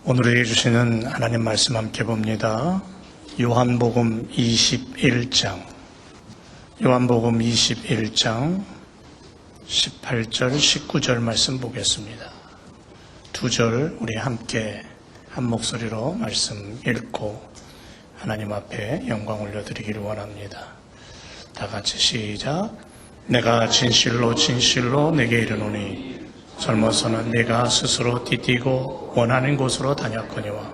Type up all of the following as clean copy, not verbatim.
오늘 해주시는 하나님 말씀 함께 봅니다. 요한복음 21장 18절 19절 말씀 보겠습니다. 두 절 우리 함께 한 목소리로 말씀 읽고 하나님 앞에 영광 올려드리기를 원합니다. 다 같이 시작. 내가 진실로 진실로 내게 이르노니 젊어서는 내가 스스로 띠띠고 원하는 곳으로 다녔거니와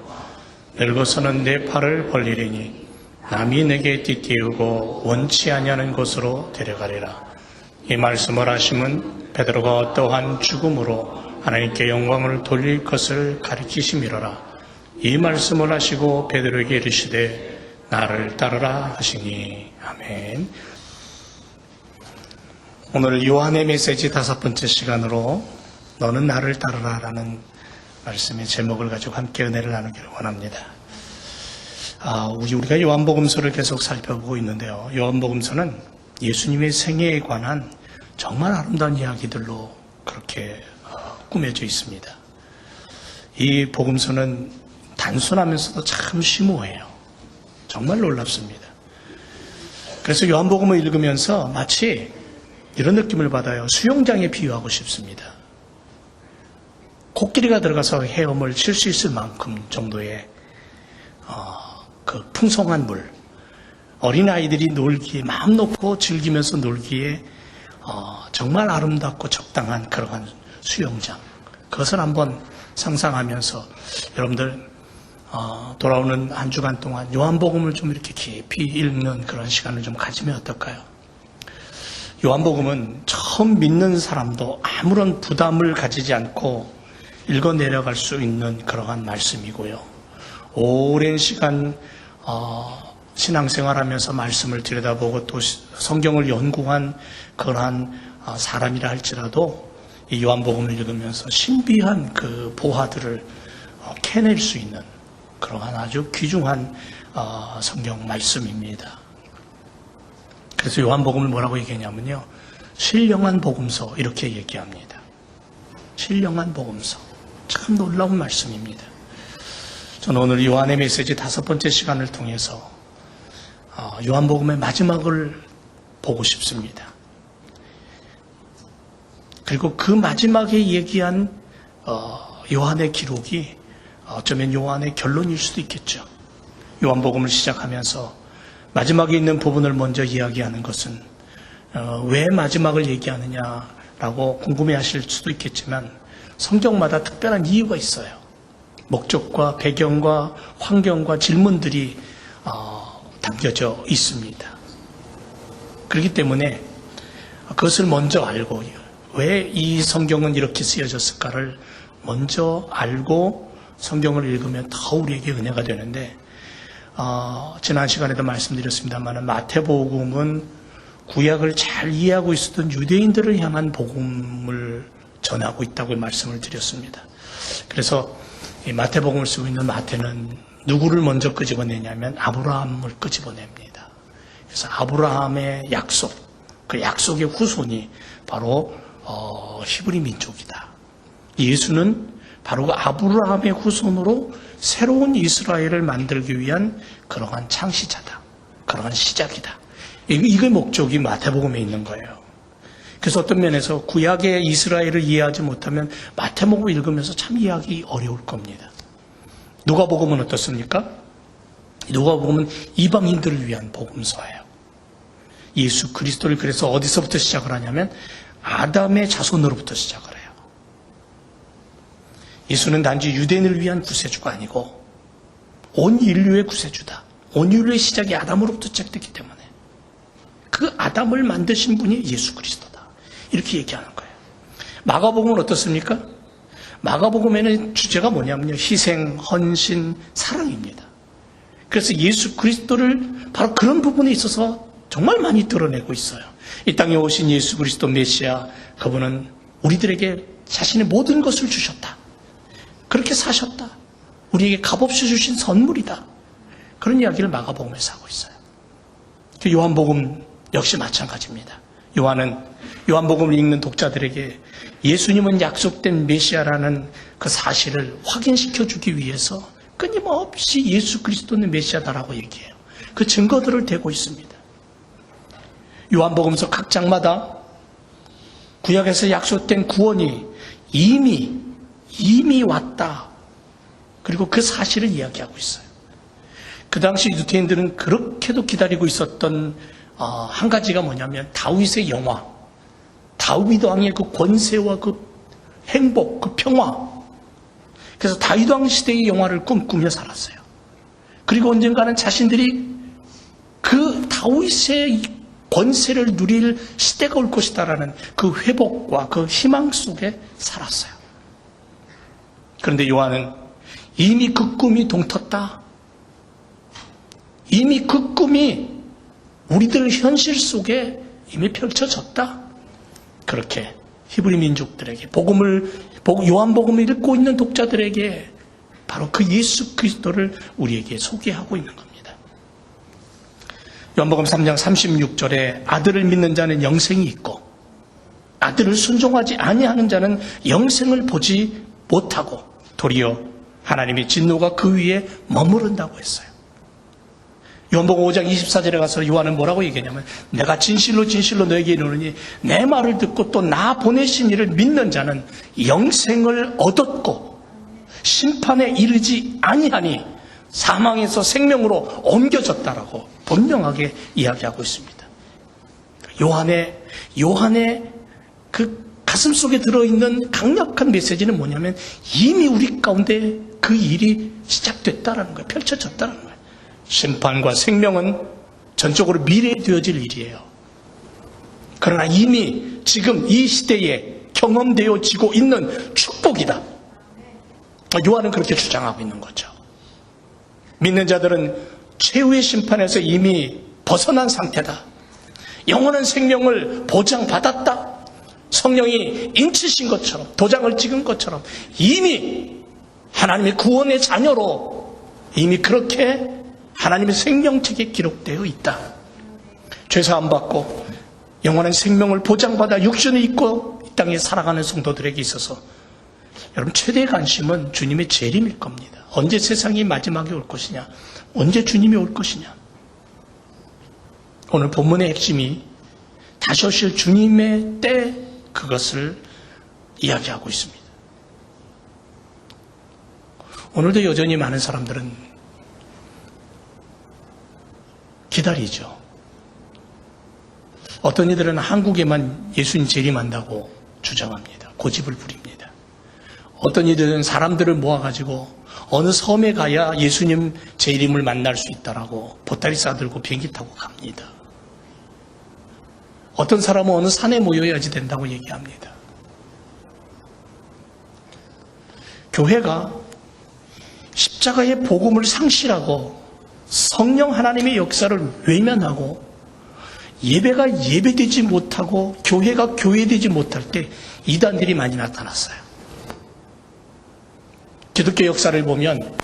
늙어서는 내 팔을 벌리리니 남이 내게 띠띠우고 원치 아니하는 곳으로 데려가리라. 이 말씀을 하심은 베드로가 어떠한 죽음으로 하나님께 영광을 돌릴 것을 가리키심이로라. 이 말씀을 하시고 베드로에게 이르시되 나를 따르라 하시니. 아멘. 오늘 요한의 메시지 5번째 시간으로 너는 나를 따르라 라는 말씀의 제목을 가지고 함께 은혜를 나누기를 원합니다. 우리가 요한복음서를 계속 살펴보고 있는데요. 요한복음서는 예수님의 생애에 관한 정말 아름다운 이야기들로 그렇게 꾸며져 있습니다. 이 복음서는 단순하면서도 참 심오해요. 정말 놀랍습니다. 그래서 요한복음을 읽으면서 마치 이런 느낌을 받아요. 수영장에 비유하고 싶습니다. 코끼리가 들어가서 헤엄을 칠 수 있을 만큼 정도의 그 풍성한 물, 어린아이들이 놀기에 마음 놓고 즐기면서 놀기에 정말 아름답고 적당한 그러한 수영장, 그것을 한번 상상하면서 여러분들 돌아오는 한 주간 동안 요한복음을 좀 이렇게 깊이 읽는 그런 시간을 좀 가지면 어떨까요? 요한복음은 처음 믿는 사람도 아무런 부담을 가지지 않고 읽어 내려갈 수 있는 그러한 말씀이고요. 오랜 시간 신앙생활하면서 말씀을 들여다보고 또 성경을 연구한 그러한 사람이라 할지라도 이 요한복음을 읽으면서 신비한 그 보화들을 캐낼 수 있는 그러한 아주 귀중한 성경 말씀입니다. 그래서 요한복음을 뭐라고 얘기하냐면요, 신령한 복음서 이렇게 얘기합니다. 신령한 복음서. 참 놀라운 말씀입니다. 저는 오늘 요한의 메시지 5번째 시간을 통해서 요한복음의 마지막을 보고 싶습니다. 그리고 그 마지막에 얘기한 요한의 기록이 어쩌면 요한의 결론일 수도 있겠죠. 요한복음을 시작하면서 마지막에 있는 부분을 먼저 이야기하는 것은 왜 마지막을 얘기하느냐라고 궁금해하실 수도 있겠지만 성경마다 특별한 이유가 있어요. 목적과 배경과 환경과 질문들이 담겨져 있습니다. 그렇기 때문에 그것을 먼저 알고 왜 이 성경은 이렇게 쓰여졌을까를 먼저 알고 성경을 읽으면 더 우리에게 은혜가 되는데, 지난 시간에도 말씀드렸습니다만 마태복음은 구약을 잘 이해하고 있었던 유대인들을 향한 복음을 전하고 있다고 말씀을 드렸습니다. 그래서 이 마태복음을 쓰고 있는 마태는 누구를 먼저 끄집어내냐면 아브라함을 끄집어냅니다. 그래서 아브라함의 약속, 그 약속의 후손이 바로 히브리 민족이다. 예수는 바로 그 아브라함의 후손으로 새로운 이스라엘을 만들기 위한 그러한 창시자다. 그러한 시작이다. 이게 목적이 마태복음에 있는 거예요. 그래서 어떤 면에서 구약의 이스라엘을 이해하지 못하면 마태복음을 읽으면서 참 이해하기 어려울 겁니다. 누가복음은 어떻습니까? 누가복음은 이방인들을 위한 복음서예요. 예수 그리스도를 그래서 어디서부터 시작을 하냐면 아담의 자손으로부터 시작을 해요. 예수는 단지 유대인을 위한 구세주가 아니고 온 인류의 구세주다. 온 인류의 시작이 아담으로부터 시작됐기 때문에 그 아담을 만드신 분이 예수 그리스도다. 이렇게 얘기하는 거예요. 마가복음은 어떻습니까? 마가복음에는 주제가 뭐냐면요, 희생, 헌신, 사랑입니다. 그래서 예수 그리스도를 바로 그런 부분에 있어서 정말 많이 드러내고 있어요. 이 땅에 오신 예수 그리스도 메시아, 그분은 우리들에게 자신의 모든 것을 주셨다. 그렇게 사셨다. 우리에게 값없이 주신 선물이다. 그런 이야기를 마가복음에서 하고 있어요. 요한복음 역시 마찬가지입니다. 요한복음을 읽는 독자들에게 예수님은 약속된 메시아라는 그 사실을 확인시켜주기 위해서 끊임없이 예수 그리스도는 메시아다라고 얘기해요. 그 증거들을 대고 있습니다. 요한복음서 각 장마다 구약에서 약속된 구원이 이미 왔다. 그리고 그 사실을 이야기하고 있어요. 그 당시 유대인들은 그렇게도 기다리고 있었던 한 가지가 뭐냐면 다윗의 영화, 다윗 왕의 그 권세와 그 행복, 그 평화. 그래서 다윗 왕 시대의 영화를 꿈꾸며 살았어요. 그리고 언젠가는 자신들이 그 다윗의 권세를 누릴 시대가 올 것이다라는 그 회복과 그 희망 속에 살았어요. 그런데 요한은 이미 그 꿈이 동텄다. 이미 그 꿈이 우리들 현실 속에 이미 펼쳐졌다. 그렇게 히브리 민족들에게 요한복음을 읽고 있는 독자들에게 바로 그 예수 그리스도를 우리에게 소개하고 있는 겁니다. 요한복음 3장 36절에 아들을 믿는 자는 영생이 있고 아들을 순종하지 아니하는 자는 영생을 보지 못하고 도리어 하나님의 진노가 그 위에 머무른다고 했어요. 요한복음 5장 24절에 가서 요한은 뭐라고 얘기하냐면 내가 진실로 진실로 너에게 이르노니 내 말을 듣고 또 나 보내신 이를 믿는 자는 영생을 얻었고 심판에 이르지 아니하니 사망에서 생명으로 옮겨졌다라고 분명하게 이야기하고 있습니다. 요한의 그 가슴 속에 들어있는 강력한 메시지는 뭐냐면 이미 우리 가운데 그 일이 시작됐다라는 거예요. 펼쳐졌다는 거예요. 심판과 생명은 전적으로 미래에 되어질 일이에요. 그러나 이미 지금 이 시대에 경험되어지고 있는 축복이다. 요한은 그렇게 주장하고 있는 거죠. 믿는 자들은 최후의 심판에서 이미 벗어난 상태다. 영원한 생명을 보장받았다. 성령이 인치신 것처럼 도장을 찍은 것처럼 이미 하나님의 구원의 자녀로 이미 그렇게 하나님의 생명책에 기록되어 있다. 죄사함 받고 영원한 생명을 보장받아 육신을 입고 이 땅에 살아가는 성도들에게 있어서 여러분 최대의 관심은 주님의 재림일 겁니다. 언제 세상이 마지막에 올 것이냐, 언제 주님이 올 것이냐. 오늘 본문의 핵심이 다시 오실 주님의 때 그것을 이야기하고 있습니다. 오늘도 여전히 많은 사람들은 기다리죠. 어떤 이들은 한국에만 예수님 재림한다고 주장합니다. 고집을 부립니다. 어떤 이들은 사람들을 모아가지고 어느 섬에 가야 예수님 재림을 만날 수 있다라고 보따리 싸들고 비행기 타고 갑니다. 어떤 사람은 어느 산에 모여야지 된다고 얘기합니다. 교회가 십자가의 복음을 상실하고 성령 하나님의 역사를 외면하고 예배가 예배되지 못하고 교회가 교회되지 못할 때 이단들이 많이 나타났어요. 기독교 역사를 보면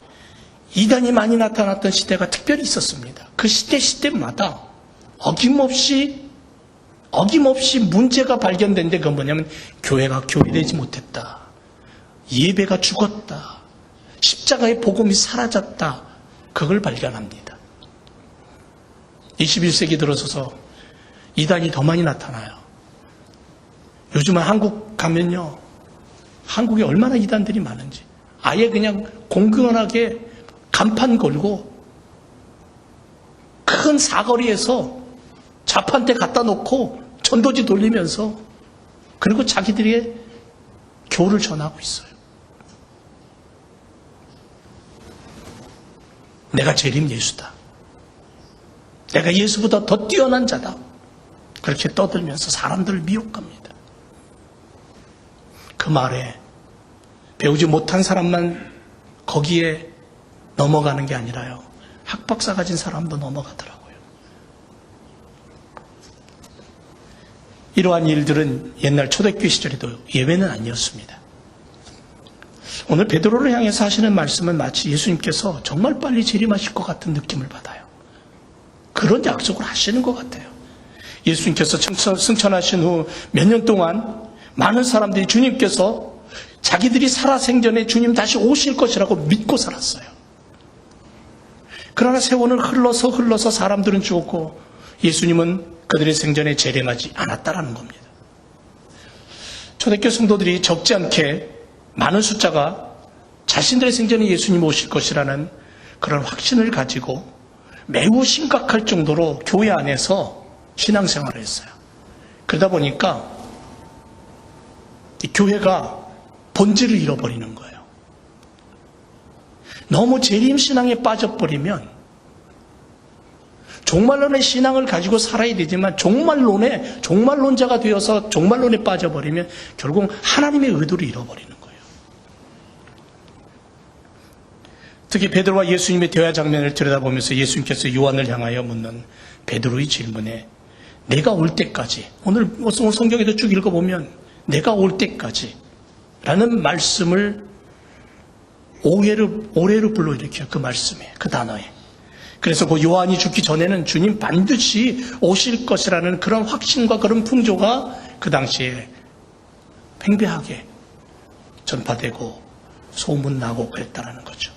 이단이 많이 나타났던 시대가 특별히 있었습니다. 그 시대마다 어김없이 문제가 발견된 데 그건 뭐냐면 교회가 교회되지 못했다. 예배가 죽었다. 십자가의 복음이 사라졌다. 그걸 발견합니다. 21세기 들어서서 이단이 더 많이 나타나요. 요즘은 한국 가면요. 한국에 얼마나 이단들이 많은지. 아예 그냥 공공연하게 간판 걸고 큰 사거리에서 자판대 갖다 놓고 전도지 돌리면서 그리고 자기들의 교를 전하고 있어요. 내가 재림 예수다. 내가 예수보다 더 뛰어난 자다. 그렇게 떠들면서 사람들을 미혹합니다. 그 말에 배우지 못한 사람만 거기에 넘어가는 게 아니라요. 학박사 가진 사람도 넘어가더라고요. 이러한 일들은 옛날 초대교회 시절에도 예외는 아니었습니다. 오늘 베드로를 향해서 하시는 말씀은 마치 예수님께서 정말 빨리 재림하실 것 같은 느낌을 받아요. 그런 약속을 하시는 것 같아요. 예수님께서 승천하신 후 몇 년 동안 많은 사람들이 주님께서 자기들이 살아생전에 주님 다시 오실 것이라고 믿고 살았어요. 그러나 세월은 흘러서 사람들은 죽었고 예수님은 그들의 생전에 재림하지 않았다라는 겁니다. 초대교회 성도들이 적지 않게 많은 숫자가 자신들의 생전에 예수님 오실 것이라는 그런 확신을 가지고 매우 심각할 정도로 교회 안에서 신앙생활을 했어요. 그러다 보니까 이 교회가 본질을 잃어버리는 거예요. 너무 재림신앙에 빠져버리면 종말론의 신앙을 가지고 살아야 되지만 종말론자가 되어서 종말론에 빠져버리면 결국 하나님의 의도를 잃어버리는 거예요. 특히 베드로와 예수님의 대화 장면을 들여다보면서 예수님께서 요한을 향하여 묻는 베드로의 질문에 내가 올 때까지, 오늘 성경에도 쭉 읽어보면 내가 올 때까지 라는 말씀을 오해를 불러일으켜요. 그 말씀에, 그 단어에. 그래서 그 요한이 죽기 전에는 주님 반드시 오실 것이라는 그런 확신과 그런 풍조가 그 당시에 팽배하게 전파되고 소문나고 그랬다라는 거죠.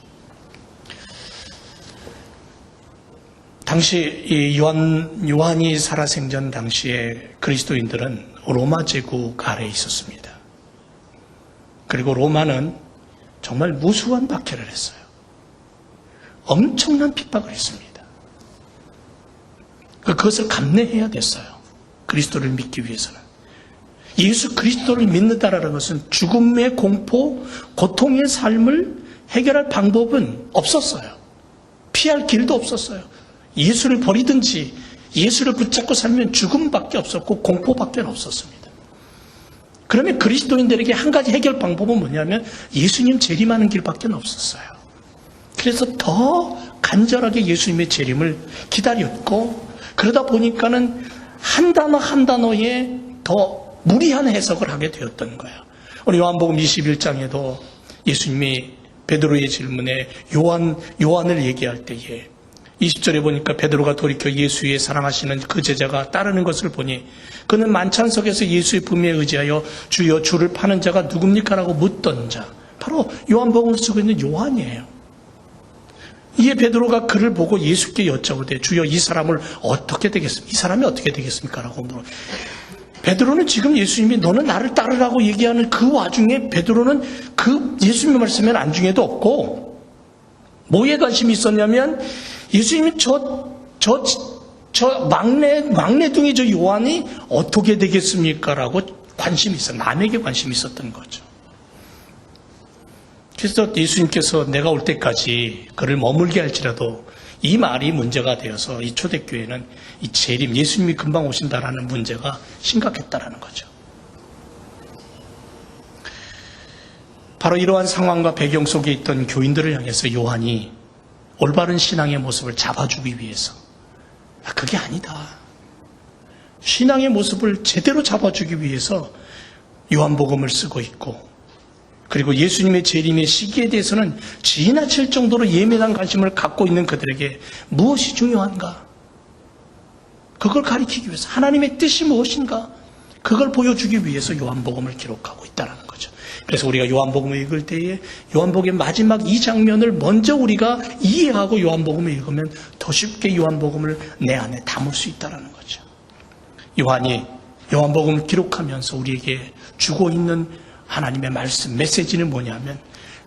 당시 이 요한이 살아생전 당시에 그리스도인들은 로마 제국 아래에 있었습니다. 그리고 로마는 정말 무수한 박해를 했어요. 엄청난 핍박을 했습니다. 그것을 감내해야 됐어요. 그리스도를 믿기 위해서는. 예수 그리스도를 믿는다라는 것은 죽음의 공포, 고통의 삶을 해결할 방법은 없었어요. 피할 길도 없었어요. 예수를 버리든지 예수를 붙잡고 살면 죽음밖에 없었고 공포밖에 없었습니다. 그러면 그리스도인들에게 한 가지 해결 방법은 뭐냐면 예수님 재림하는 길밖에 없었어요. 그래서 더 간절하게 예수님의 재림을 기다렸고, 그러다 보니까는 한 단어 한 단어에 더 무리한 해석을 하게 되었던 거예요. 우리 요한복음 21장에도 예수님이 베드로의 질문에 요한을 얘기할 때에 20절에 보니까 베드로가 돌이켜 예수의 사랑하시는 그 제자가 따르는 것을 보니 그는 만찬석에서 예수의 품에 의지하여 주여 주를 파는 자가 누굽니까? 라고 묻던 자, 바로 요한복음을 쓰고 있는 요한이에요. 이에 베드로가 그를 보고 예수께 여쭤보되 주여 이 사람을 어떻게 되겠습니까? 이 사람이 어떻게 되겠습니까? 라고 물어. 베드로는 지금 예수님이 너는 나를 따르라고 얘기하는 그 와중에 베드로는 그 예수님의 말씀에 안중에도 없고 뭐에 관심이 있었냐면 예수님이 저 막내둥이 저 요한이 어떻게 되겠습니까? 라고 관심이 있어. 남에게 관심이 있었던 거죠. 그래서 예수님께서 내가 올 때까지 그를 머물게 할지라도 이 말이 문제가 되어서 이 초대교회는 이 재림, 예수님이 금방 오신다라는 문제가 심각했다라는 거죠. 바로 이러한 상황과 배경 속에 있던 교인들을 향해서 요한이 올바른 신앙의 모습을 잡아주기 위해서, 그게 아니다. 신앙의 모습을 제대로 잡아주기 위해서 요한복음을 쓰고 있고, 그리고 예수님의 재림의 시기에 대해서는 지나칠 정도로 예민한 관심을 갖고 있는 그들에게 무엇이 중요한가? 그걸 가리키기 위해서 하나님의 뜻이 무엇인가? 그걸 보여주기 위해서 요한복음을 기록하고 있다는 거죠. 그래서 우리가 요한복음을 읽을 때에 요한복음의 마지막 이 장면을 먼저 우리가 이해하고 요한복음을 읽으면 더 쉽게 요한복음을 내 안에 담을 수 있다는 거죠. 요한이 요한복음을 기록하면서 우리에게 주고 있는 하나님의 말씀, 메시지는 뭐냐면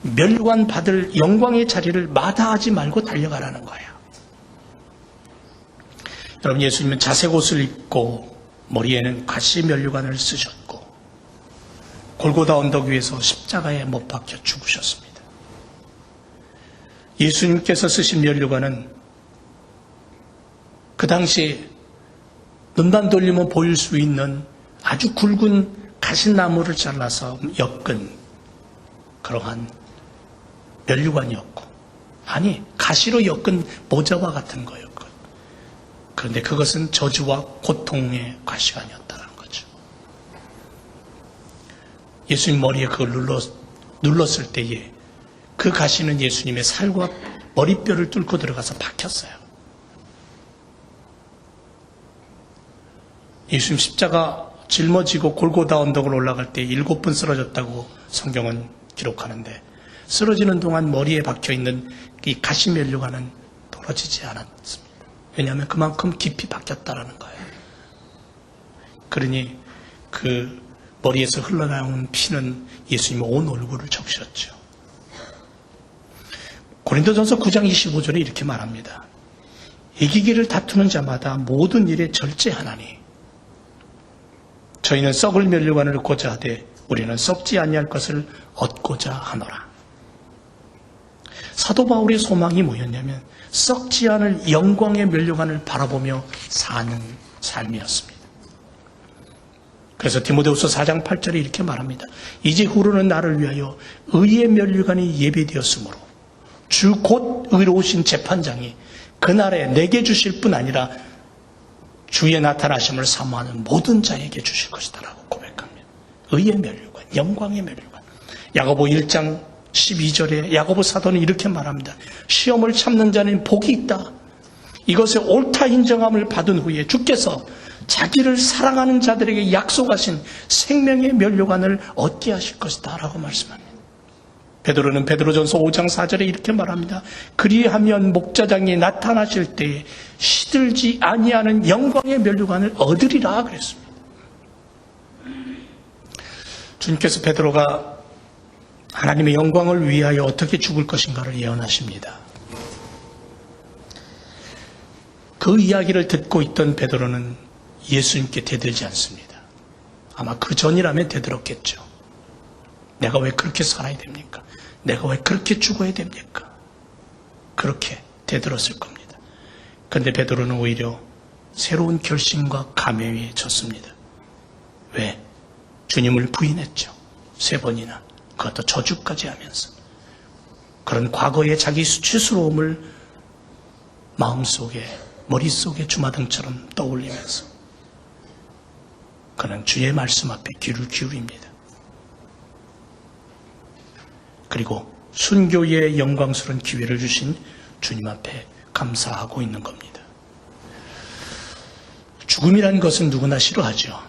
멸관 받을 영광의 자리를 마다하지 말고 달려가라는 거예요. 여러분, 예수님은 자색 옷을 입고 머리에는 가시 면류관을 쓰셨고 골고다 언덕 위에서 십자가에 못 박혀 죽으셨습니다. 예수님께서 쓰신 면류관은 그 당시 눈만 돌리면 보일 수 있는 아주 굵은 가시나무를 잘라서 엮은 그러한 면류관이었고, 아니 가시로 엮은 모자와 같은 거였고, 그런데 그것은 저주와 고통의 가시가 아니었다는 거죠. 예수님 머리에 그걸 눌렀을 때에 그 가시는 예수님의 살과 머리뼈를 뚫고 들어가서 박혔어요. 예수님 십자가 짊어지고 골고다 언덕을 올라갈 때 7번 쓰러졌다고 성경은 기록하는데, 쓰러지는 동안 머리에 박혀있는 이 가시면류관은 떨어지지 않았습니다. 왜냐하면 그만큼 깊이 박혔다라는 거예요. 그러니 그 머리에서 흘러나오는 피는 예수님의 온 얼굴을 적셨죠. 고린도전서 9장 25절에 이렇게 말합니다. 이기기를 다투는 자마다 모든 일에 절제하나니 저희는 썩을 면류관을 얻고자 하되 우리는 썩지 아니할 것을 얻고자 하노라. 사도 바울의 소망이 뭐였냐면 썩지 않을 영광의 면류관을 바라보며 사는 삶이었습니다. 그래서 디모데후서 4장 8절에 이렇게 말합니다. 이제 후로는 나를 위하여 의의 면류관이 예비되었으므로 주 곧 의로우신 재판장이 그날에 내게 주실 뿐 아니라 주의 나타나심을 사모하는 모든 자에게 주실 것이다 라고 고백합니다. 의의 면류관, 영광의 면류관. 야고보 1장 12절에 야고보 사도는 이렇게 말합니다. 시험을 참는 자는 복이 있다. 이것에 옳다 인정함을 받은 후에 주께서 자기를 사랑하는 자들에게 약속하신 생명의 면류관을 얻게 하실 것이다 라고 말씀합니다. 베드로는 베드로전서 5장 4절에 이렇게 말합니다. 그리하면 목자장이 나타나실 때에 시들지 아니하는 영광의 면류관을 얻으리라 그랬습니다. 주님께서 베드로가 하나님의 영광을 위하여 어떻게 죽을 것인가를 예언하십니다. 그 이야기를 듣고 있던 베드로는 예수님께 대들지 않습니다. 아마 그 전이라면 대들었겠죠. 내가 왜 그렇게 살아야 됩니까? 내가 왜 그렇게 죽어야 됩니까? 그렇게 대들었을 겁니다. 그런데 베드로는 오히려 새로운 결심과 감회에 졌습니다. 왜? 주님을 부인했죠. 3번이나. 그것도 저주까지 하면서. 그런 과거의 자기 수치스러움을 마음속에, 머릿속에 주마등처럼 떠올리면서 그는 주의 말씀 앞에 귀를 기울입니다. 그리고 순교의 영광스러운 기회를 주신 주님 앞에 감사하고 있는 겁니다. 죽음이라는 것은 누구나 싫어하죠.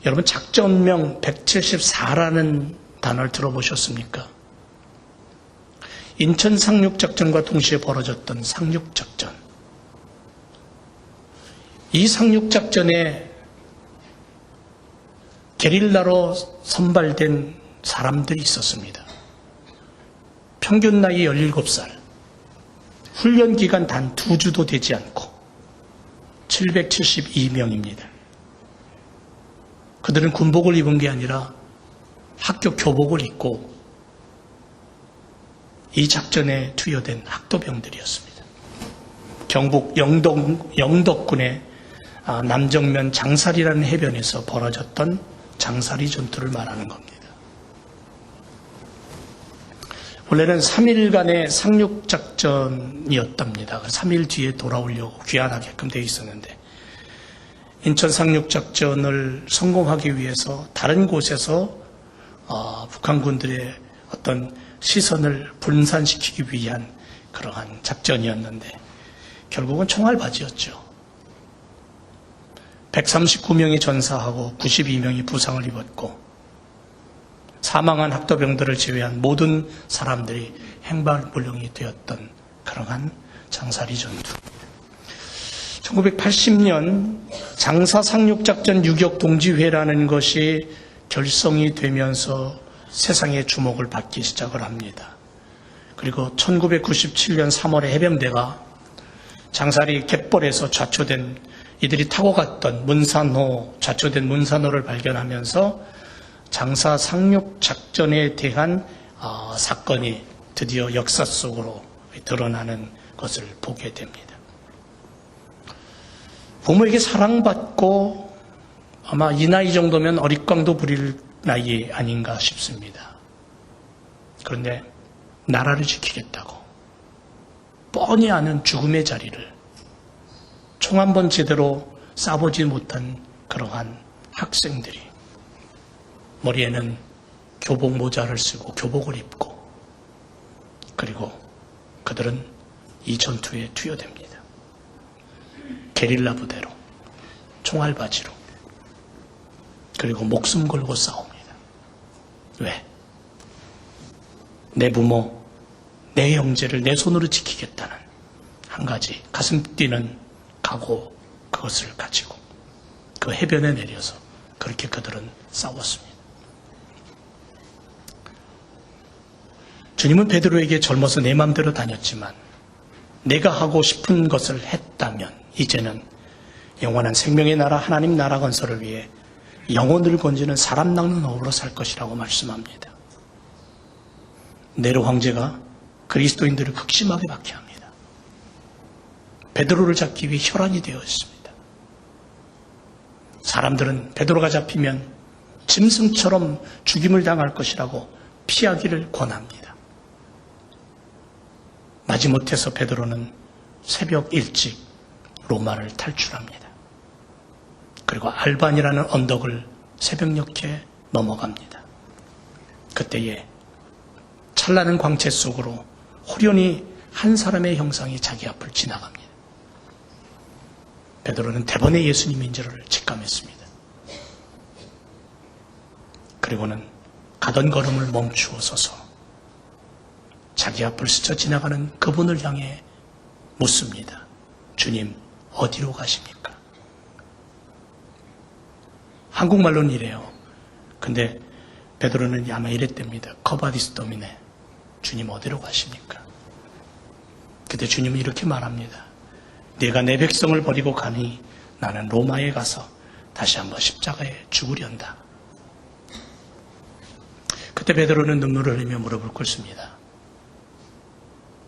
여러분 작전명 174라는 단어를 들어보셨습니까? 인천 상륙작전과 동시에 벌어졌던 상륙작전. 이 상륙작전에 게릴라로 선발된 사람들이 있었습니다. 평균 나이 17살, 훈련 기간 단 2주도 되지 않고 772명입니다. 그들은 군복을 입은 게 아니라 학교 교복을 입고 이 작전에 투여된 학도병들이었습니다. 경북 영덕군의 남정면 장사리라는 해변에서 벌어졌던 장사리 전투를 말하는 겁니다. 원래는 3일간의 상륙작전이었답니다. 3일 뒤에 돌아오려고 귀환하게끔 되어 있었는데 인천 상륙작전을 성공하기 위해서 다른 곳에서 북한군들의 어떤 시선을 분산시키기 위한 그러한 작전이었는데 결국은 총알바지였죠. 139명이 전사하고 92명이 부상을 입었고 사망한 학도병들을 제외한 모든 사람들이 행방불명이 되었던 그러한 장사리 전투. 1980년 장사상륙작전 유격 동지회라는 것이 결성이 되면서 세상의 주목을 받기 시작을 합니다. 그리고 1997년 3월에 해병대가 장사리 갯벌에서 좌초된 이들이 타고 갔던 좌초된 문산호를 발견하면서 장사 상륙 작전에 대한 사건이 드디어 역사 속으로 드러나는 것을 보게 됩니다. 부모에게 사랑받고 아마 이 나이 정도면 어릿광도 부릴 나이 아닌가 싶습니다. 그런데 나라를 지키겠다고 뻔히 아는 죽음의 자리를 총 한 번 제대로 쏴보지 못한 그러한 학생들이 머리에는 교복 모자를 쓰고 교복을 입고 그리고 그들은 이 전투에 투여됩니다. 게릴라 부대로 총알바지로. 그리고 목숨 걸고 싸웁니다. 왜? 내 부모, 내 형제를 내 손으로 지키겠다는 한 가지 가슴 뛰는 각오, 그것을 가지고 그 해변에 내려서 그렇게 그들은 싸웠습니다. 주님은 베드로에게 젊어서 내 맘대로 다녔지만 내가 하고 싶은 것을 했다면 이제는 영원한 생명의 나라 하나님 나라 건설을 위해 영혼을 건지는 사람 낚는 업으로 살 것이라고 말씀합니다. 네로 황제가 그리스도인들을 극심하게 박해합니다. 베드로를 잡기 위해 혈안이 되어 있습니다. 사람들은 베드로가 잡히면 짐승처럼 죽임을 당할 것이라고 피하기를 권합니다. 마지못해서 베드로는 새벽 일찍 로마를 탈출합니다. 그리고 알반이라는 언덕을 새벽녘에 넘어갑니다. 그때에 찬란한 광채 속으로 호련히 한 사람의 형상이 자기 앞을 지나갑니다. 베드로는 대번에 예수님인 줄을 직감했습니다. 그리고는 가던 걸음을 멈추어 서서 자기 앞을 스쳐 지나가는 그분을 향해 묻습니다. 주님, 어디로 가십니까? 한국말로는 이래요. 근데 베드로는 아마 이랬답니다. 커바디스 도미네. 주님 어디로 가십니까? 그때 주님은 이렇게 말합니다. 네가 내 백성을 버리고 가니 나는 로마에 가서 다시 한번 십자가에 죽으련다. 그때 베드로는 눈물을 흘리며 무릎을 꿇습니다.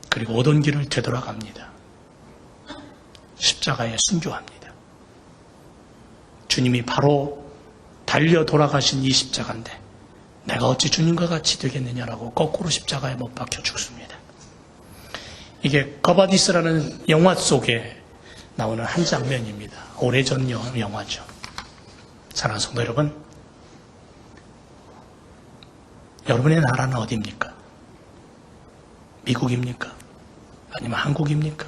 그리고 오던 길을 되돌아갑니다. 십자가에 순교합니다. 주님이 바로 달려 돌아가신 이 십자가인데 내가 어찌 주님과 같이 되겠느냐라고 거꾸로 십자가에 못 박혀 죽습니다. 이게 거바디스라는 영화 속에 나오는 한 장면입니다. 오래전 영화죠. 사랑하는 성도 여러분, 여러분의 나라는 어디입니까? 미국입니까? 아니면 한국입니까?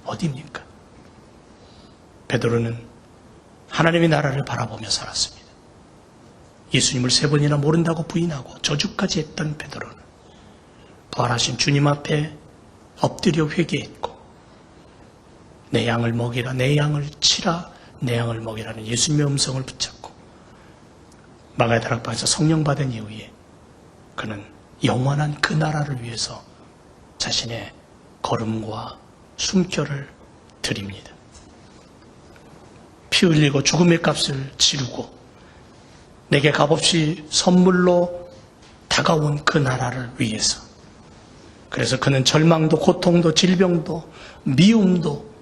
어디입니까? 베드로는 하나님의 나라를 바라보며 살았습니다. 예수님을 3번이나 모른다고 부인하고 저주까지 했던 베드로는 부활하신 주님 앞에 엎드려 회개했고 내 양을 먹이라, 내 양을 치라, 내 양을 먹이라는 예수님의 음성을 붙잡고 마가의 다락방에서 성령 받은 이후에 그는 영원한 그 나라를 위해서 자신의 걸음과 숨결을 드립니다. 피 흘리고 죽음의 값을 치르고 내게 값없이 선물로 다가온 그 나라를 위해서. 그래서 그는 절망도 고통도 질병도 미움도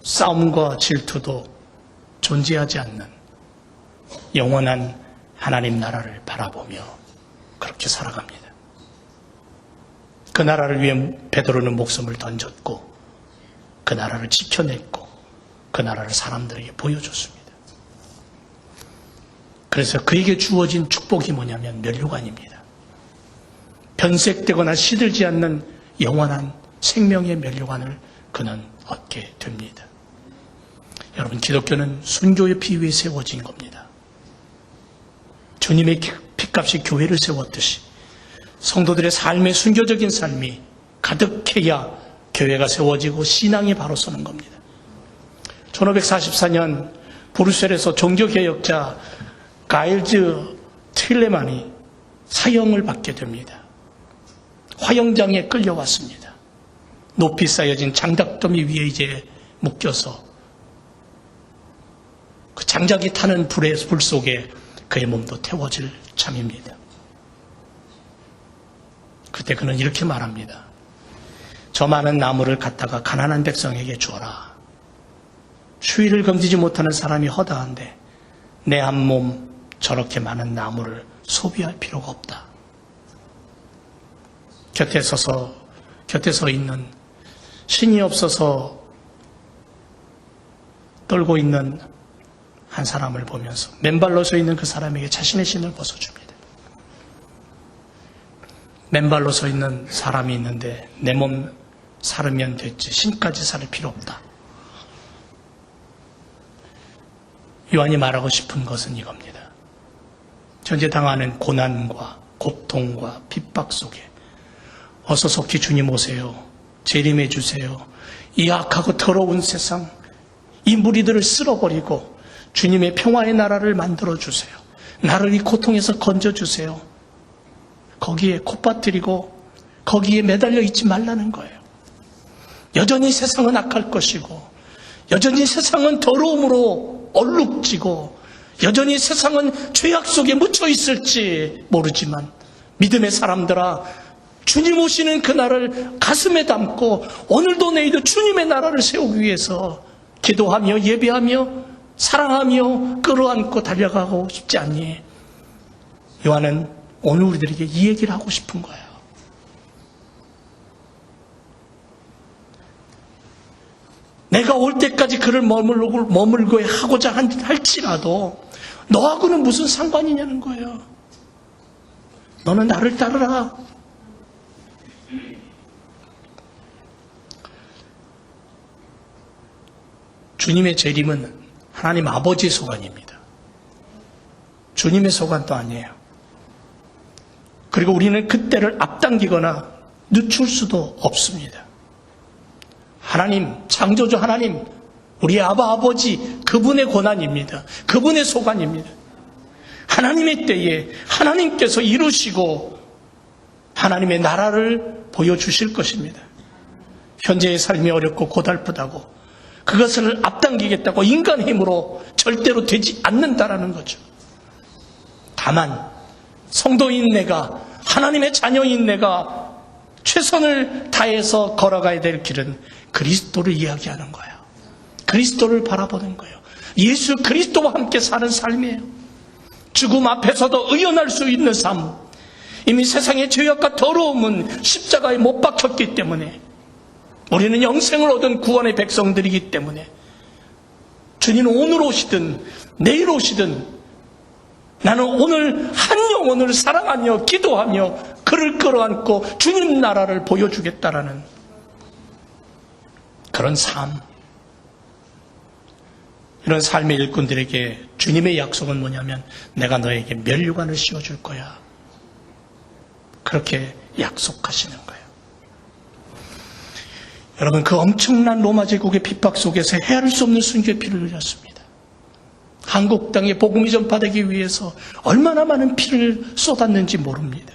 싸움과 질투도 존재하지 않는 영원한 하나님 나라를 바라보며 그렇게 살아갑니다. 그 나라를 위해 베드로는 목숨을 던졌고 그 나라를 지켜냈고 그 나라를 사람들에게 보여줬습니다. 그래서 그에게 주어진 축복이 뭐냐면 면류관입니다. 변색되거나 시들지 않는 영원한 생명의 면류관을 그는 얻게 됩니다. 여러분, 기독교는 순교의 피 위에 세워진 겁니다. 주님의 피값이 교회를 세웠듯이 성도들의 삶의 순교적인 삶이 가득해야 교회가 세워지고 신앙이 바로 서는 겁니다. 1544년 브뤼셀에서 종교개혁자 가일즈 틸레만이 사형을 받게 됩니다. 화형장에 끌려왔습니다. 높이 쌓여진 장작더미 위에 이제 묶여서 그 장작이 타는 불 속에 그의 몸도 태워질 참입니다. 그때 그는 이렇게 말합니다. 저 많은 나무를 갖다가 가난한 백성에게 주어라. 추위를 금지지 못하는 사람이 허다한데 내 한 몸 저렇게 많은 나무를 소비할 필요가 없다. 곁에 서 있는 신이 없어서 떨고 있는 한 사람을 보면서 맨발로 서 있는 그 사람에게 자신의 신을 벗어줍니다. 맨발로 서 있는 사람이 있는데 내 몸 사르면 됐지 신까지 사를 필요 없다. 요한이 말하고 싶은 것은 이겁니다. 현재 당하는 고난과 고통과 핍박 속에 어서 속히 주님 오세요. 재림해 주세요. 이 악하고 더러운 세상, 이 무리들을 쓸어버리고 주님의 평화의 나라를 만들어 주세요. 나를 이 고통에서 건져 주세요. 거기에 콧받들이고 거기에 매달려 있지 말라는 거예요. 여전히 세상은 악할 것이고 여전히 세상은 더러움으로 얼룩지고 여전히 세상은 죄악 속에 묻혀 있을지 모르지만 믿음의 사람들아, 주님 오시는 그날을 가슴에 담고 오늘도 내일도 주님의 나라를 세우기 위해서 기도하며 예배하며 사랑하며 끌어안고 달려가고 싶지 않니? 요한은 오늘 우리들에게 이 얘기를 하고 싶은 거예요. 내가 올 때까지 그를 머물고 하고자 할지라도 너하고는 무슨 상관이냐는 거예요. 너는 나를 따르라. 주님의 재림은 하나님 아버지의 소관입니다. 주님의 소관도 아니에요. 그리고 우리는 그때를 앞당기거나 늦출 수도 없습니다. 하나님, 창조주 하나님, 우리 아버지, 그분의 고난입니다. 그분의 소관입니다. 하나님의 때에 하나님께서 이루시고 하나님의 나라를 보여주실 것입니다. 현재의 삶이 어렵고 고달프다고 그것을 앞당기겠다고 인간의 힘으로 절대로 되지 않는다라는 거죠. 다만 성도인 내가, 하나님의 자녀인 내가 최선을 다해서 걸어가야 될 길은 그리스도를 이야기하는 거예요. 그리스도를 바라보는 거예요. 예수 그리스도와 함께 사는 삶이에요. 죽음 앞에서도 의연할 수 있는 삶. 이미 세상의 죄악과 더러움은 십자가에 못 박혔기 때문에 우리는 영생을 얻은 구원의 백성들이기 때문에 주님은 오늘 오시든 내일 오시든 나는 오늘 한 영혼을 사랑하며 기도하며 그를 끌어안고 주님 나라를 보여주겠다라는 그런 삶. 이런 삶의 일꾼들에게 주님의 약속은 뭐냐면 내가 너에게 면류관을 씌워줄 거야. 그렇게 약속하시는 거예요. 여러분, 그 엄청난 로마 제국의 핍박 속에서 헤아릴 수 없는 순교의 피를 흘렸습니다. 한국 땅에 복음이 전파되기 위해서 얼마나 많은 피를 쏟았는지 모릅니다.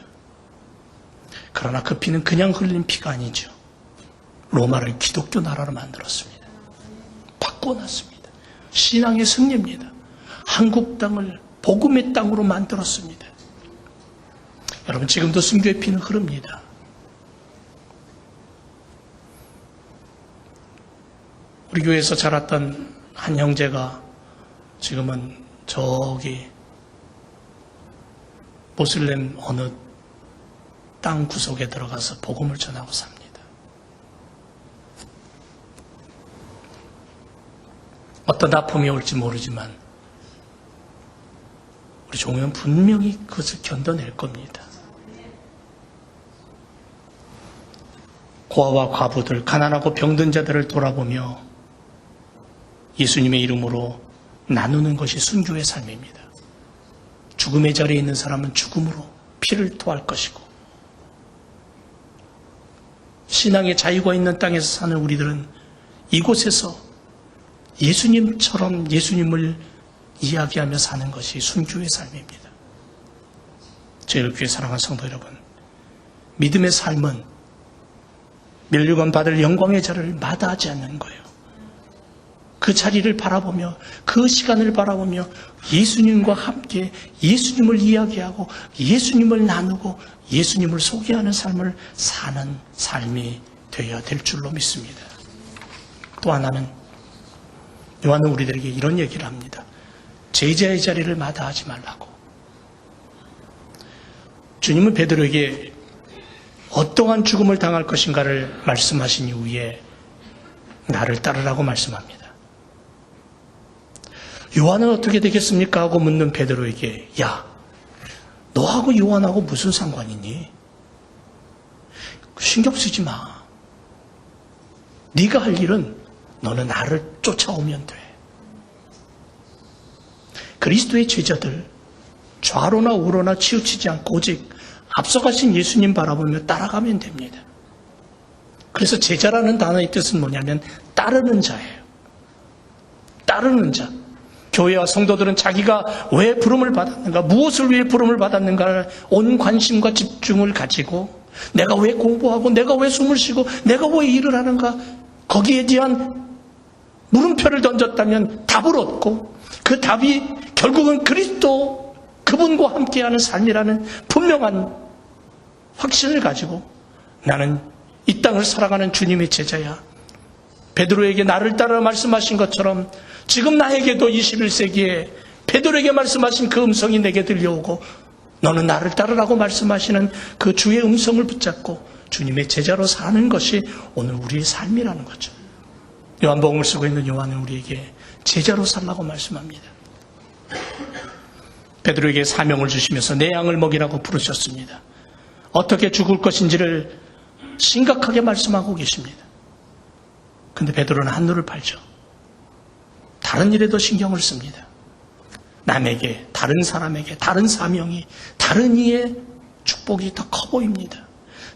그러나 그 피는 그냥 흘린 피가 아니죠. 로마를 기독교 나라로 만들었습니다. 바꿔놨습니다. 신앙의 승리입니다. 한국 땅을 복음의 땅으로 만들었습니다. 여러분, 지금도 순교의 피는 흐릅니다. 우리 교회에서 자랐던 한 형제가 지금은 저기 모슬렘 어느 땅 구석에 들어가서 복음을 전하고 삽니다. 어떤 아픔이 올지 모르지만 우리 종교는 분명히 그것을 견뎌낼 겁니다. 고아와 과부들, 가난하고 병든 자들을 돌아보며 예수님의 이름으로 나누는 것이 순교의 삶입니다. 죽음의 자리에 있는 사람은 죽음으로 피를 토할 것이고 신앙의 자유가 있는 땅에서 사는 우리들은 이곳에서 예수님처럼 예수님을 이야기하며 사는 것이 순교의 삶입니다. 저희를 교회 사랑하는 성도 여러분, 믿음의 삶은 면류관 받을 영광의 자리를 마다하지 않는 거예요. 그 자리를 바라보며 그 시간을 바라보며 예수님과 함께 예수님을 이야기하고 예수님을 나누고 예수님을 소개하는 삶을 사는 삶이 되어야 될 줄로 믿습니다. 또 하나는 요한은 우리들에게 이런 얘기를 합니다. 제자의 자리를 마다하지 말라고. 주님은 베드로에게 어떠한 죽음을 당할 것인가를 말씀하신 이후에 나를 따르라고 말씀합니다. 요한은 어떻게 되겠습니까? 하고 묻는 베드로에게 야, 너하고 요한하고 무슨 상관이니? 신경 쓰지 마. 네가 할 일은 너는 나를 쫓아오면 돼. 그리스도의 제자들 좌로나 우로나 치우치지 않고 오직 앞서가신 예수님 바라보며 따라가면 됩니다. 그래서 제자라는 단어의 뜻은 뭐냐면 따르는 자예요. 따르는 자. 교회와 성도들은 자기가 왜 부름을 받았는가, 무엇을 위해 부름을 받았는가를 온 관심과 집중을 가지고 내가 왜 공부하고 내가 왜 숨을 쉬고 내가 왜 일을 하는가, 거기에 대한 물음표를 던졌다면 답을 얻고 그 답이 결국은 그리스도 그분과 함께하는 삶이라는 분명한 확신을 가지고 나는 이 땅을 살아가는 주님의 제자야. 베드로에게 나를 따라 말씀하신 것처럼 지금 나에게도 21세기에 베드로에게 말씀하신 그 음성이 내게 들려오고 너는 나를 따르라고 말씀하시는 그 주의 음성을 붙잡고 주님의 제자로 사는 것이 오늘 우리의 삶이라는 거죠. 요한복음을 쓰고 있는 요한은 우리에게 제자로 살라고 말씀합니다. 베드로에게 사명을 주시면서 내 양을 먹이라고 부르셨습니다. 어떻게 죽을 것인지를 심각하게 말씀하고 계십니다. 근데 베드로는 한눈을 팔죠. 다른 일에도 신경을 씁니다. 남에게, 다른 사람에게, 다른 사명이, 다른 이의 축복이 더 커 보입니다.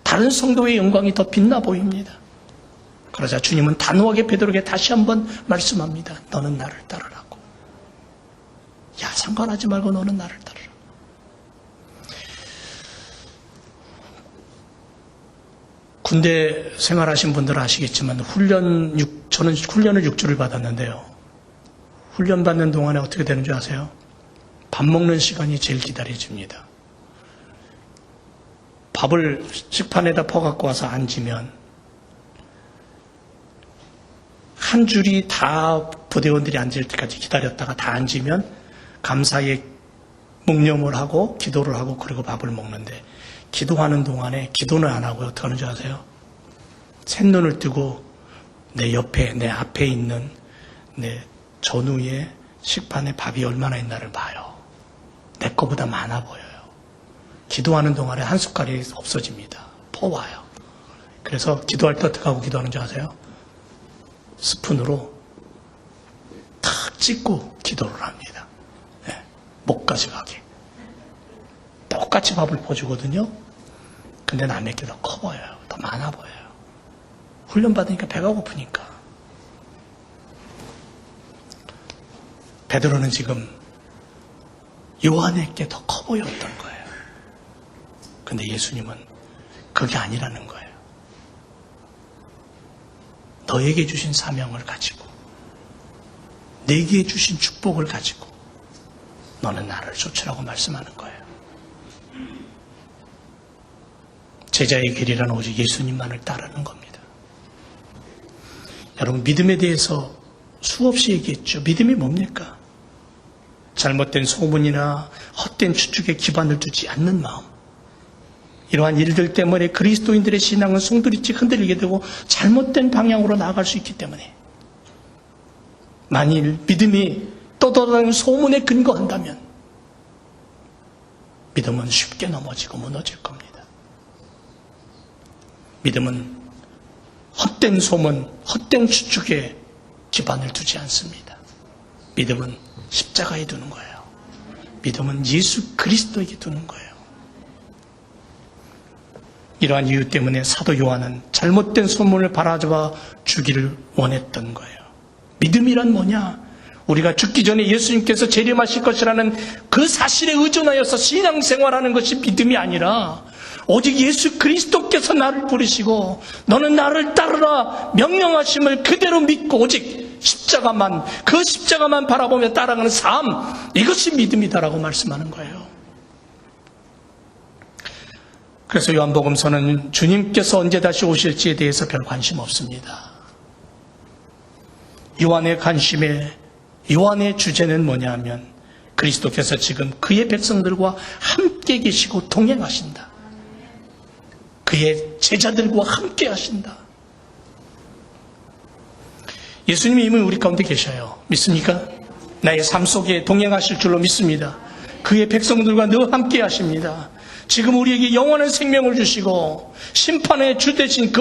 다른 성도의 영광이 더 빛나 보입니다. 그러자 주님은 단호하게 베드로에게 다시 한번 말씀합니다. 너는 나를 따르라고. 야, 상관하지 말고 너는 나를 따르라. 군대 생활하신 분들은 아시겠지만 저는 훈련을 6주를 받았는데요. 훈련 받는 동안에 어떻게 되는 줄 아세요? 밥 먹는 시간이 제일 기다려집니다. 밥을 식판에다 퍼갖고 와서 앉으면 한 줄이 다 부대원들이 앉을 때까지 기다렸다가 다 앉으면 감사의 묵념을 하고 기도를 하고 그리고 밥을 먹는데 기도하는 동안에 기도는 안 하고요. 어떻게 하는 줄 아세요? 샛눈을 뜨고 내 옆에, 내 앞에 있는 내 전후에 식판에 밥이 얼마나 있나를 봐요. 내 거보다 많아 보여요. 기도하는 동안에 한 숟갈이 없어집니다. 퍼와요. 그래서 기도할 때 어떻게 하고 기도하는 줄 아세요? 스푼으로 탁 찍고 기도를 합니다. 네, 목까지 가게. 똑같이 밥을 퍼주거든요. 근데 남에게 더 커 보여요. 더 많아 보여요. 훈련받으니까 배가 고프니까. 베드로는 지금 요한에게 더 커 보였던 거예요. 근데 예수님은 그게 아니라는 거예요. 너에게 주신 사명을 가지고 내게 주신 축복을 가지고 너는 나를 쫓으라고 말씀하는 거예요. 제자의 길이란 오직 예수님만을 따르는 겁니다. 여러분, 믿음에 대해서 수없이 얘기했죠. 믿음이 뭡니까? 잘못된 소문이나 헛된 추측에 기반을 두지 않는 마음. 이러한 일들 때문에 그리스도인들의 신앙은 송두리째 흔들리게 되고 잘못된 방향으로 나아갈 수 있기 때문에 만일 믿음이 떠돌아다니는 소문에 근거한다면 믿음은 쉽게 넘어지고 무너질 겁니다. 믿음은 헛된 소문, 헛된 추측에 기반을 두지 않습니다. 믿음은 십자가에 두는 거예요. 믿음은 예수 그리스도에게 두는 거예요. 이러한 이유 때문에 사도 요한은 잘못된 소문을 바라봐 주기를 원했던 거예요. 믿음이란 뭐냐? 우리가 죽기 전에 예수님께서 재림하실 것이라는 그 사실에 의존하여서 신앙생활하는 것이 믿음이 아니라 오직 예수 그리스도께서 나를 부르시고 너는 나를 따르라 명령하심을 그대로 믿고 오직 십자가만, 그 십자가만 바라보며 따라가는 삶, 이것이 믿음이다라고 말씀하는 거예요. 그래서 요한복음서는 주님께서 언제 다시 오실지에 대해서 별 관심 없습니다. 요한의 관심에, 요한의 주제는 뭐냐 하면 그리스도께서 지금 그의 백성들과 함께 계시고 동행하신다. 그의 제자들과 함께 하신다. 예수님이 이미 우리 가운데 계셔요. 믿습니까? 나의 삶 속에 동행하실 줄로 믿습니다. 그의 백성들과 늘 함께 하십니다. 지금 우리에게 영원한 생명을 주시고 심판의 주 되신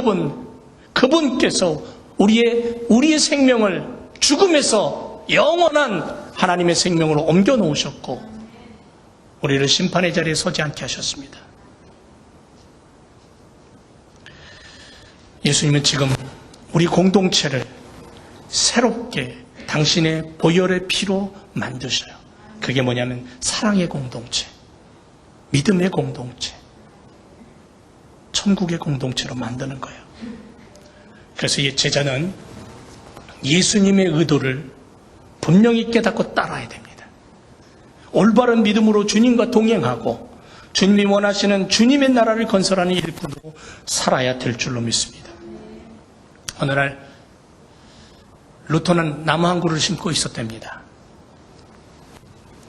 그분께서 우리의 생명을 죽음에서 영원한 하나님의 생명으로 옮겨 놓으셨고 우리를 심판의 자리에 서지 않게 하셨습니다. 예수님은 지금 우리 공동체를 새롭게 당신의 보혈의 피로 만드셔요. 그게 뭐냐면 사랑의 공동체, 믿음의 공동체, 천국의 공동체로 만드는 거예요. 그래서 이 제자는 예수님의 의도를 분명히 깨닫고 따라야 됩니다. 올바른 믿음으로 주님과 동행하고 주님이 원하시는 주님의 나라를 건설하는 일꾼으로 살아야 될 줄로 믿습니다. 어느 날 루터는 나무 한 그루를 심고 있었답니다.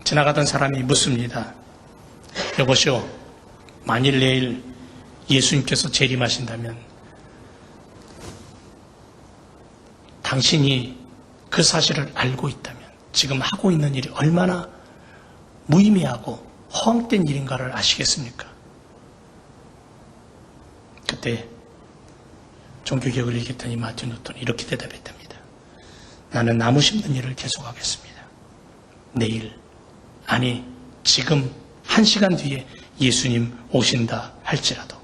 지나가던 사람이 묻습니다. 여보시오, 만일 내일 예수님께서 재림하신다면 당신이 그 사실을 알고 있다면 지금 하고 있는 일이 얼마나 무의미하고 허황된 일인가를 아시겠습니까? 그때 종교개혁을 얘기했던 이 마틴 루터는 이렇게 대답했답니다. 나는 나무 심는 일을 계속하겠습니다. 내일, 아니 지금 1시간 뒤에 예수님 오신다 할지라도.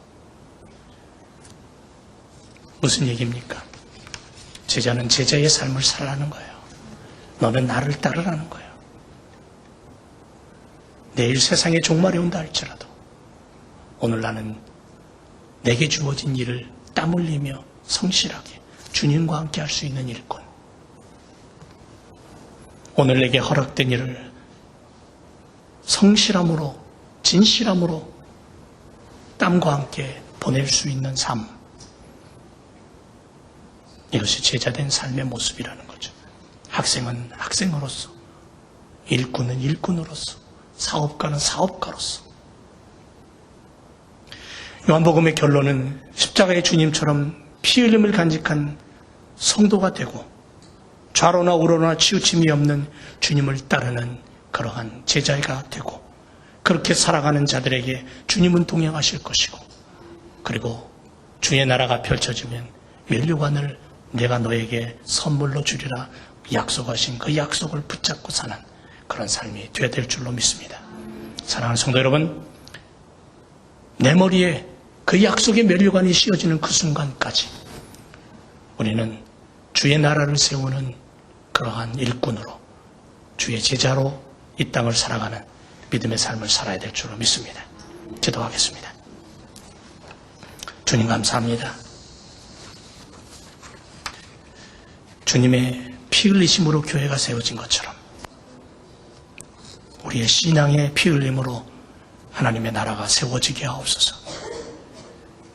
무슨 얘기입니까? 제자는 제자의 삶을 살라는 거예요. 너는 나를 따르라는 거예요. 내일 세상에 종말이 온다 할지라도 오늘 나는 내게 주어진 일을 땀 흘리며 성실하게 주님과 함께 할 수 있는 일꾼. 오늘 내게 허락된 일을 성실함으로, 진실함으로 땀과 함께 보낼 수 있는 삶. 이것이 제자된 삶의 모습이라는 거죠. 학생은 학생으로서, 일꾼은 일꾼으로서, 사업가는 사업가로서. 요한복음의 결론은 십자가의 주님처럼 피 흘림을 간직한 성도가 되고 좌로나 우로나 치우침이 없는 주님을 따르는 그러한 제자가 되고 그렇게 살아가는 자들에게 주님은 동행하실 것이고 그리고 주의 나라가 펼쳐지면 면류관을 내가 너에게 선물로 주리라 약속하신 그 약속을 붙잡고 사는 그런 삶이 되어야 될 줄로 믿습니다. 사랑하는 성도 여러분, 내 머리에 그 약속의 면류관이 씌워지는 그 순간까지 우리는 주의 나라를 세우는 그러한 일꾼으로 주의 제자로 이 땅을 살아가는 믿음의 삶을 살아야 될 줄로 믿습니다. 기도하겠습니다. 주님 감사합니다. 주님의 피 흘리심으로 교회가 세워진 것처럼 우리의 신앙의 피 흘림으로 하나님의 나라가 세워지게 하옵소서.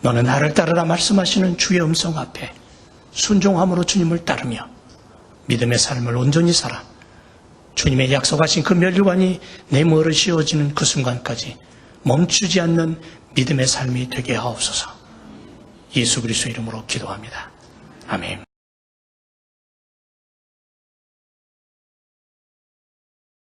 너는 나를 따르라 말씀하시는 주의 음성 앞에 순종함으로 주님을 따르며 믿음의 삶을 온전히 살아 주님의 약속하신 그 면류관이 내 머리에 씌워지는 그 순간까지 멈추지 않는 믿음의 삶이 되게 하옵소서. 예수 그리스도의 이름으로 기도합니다. 아멘.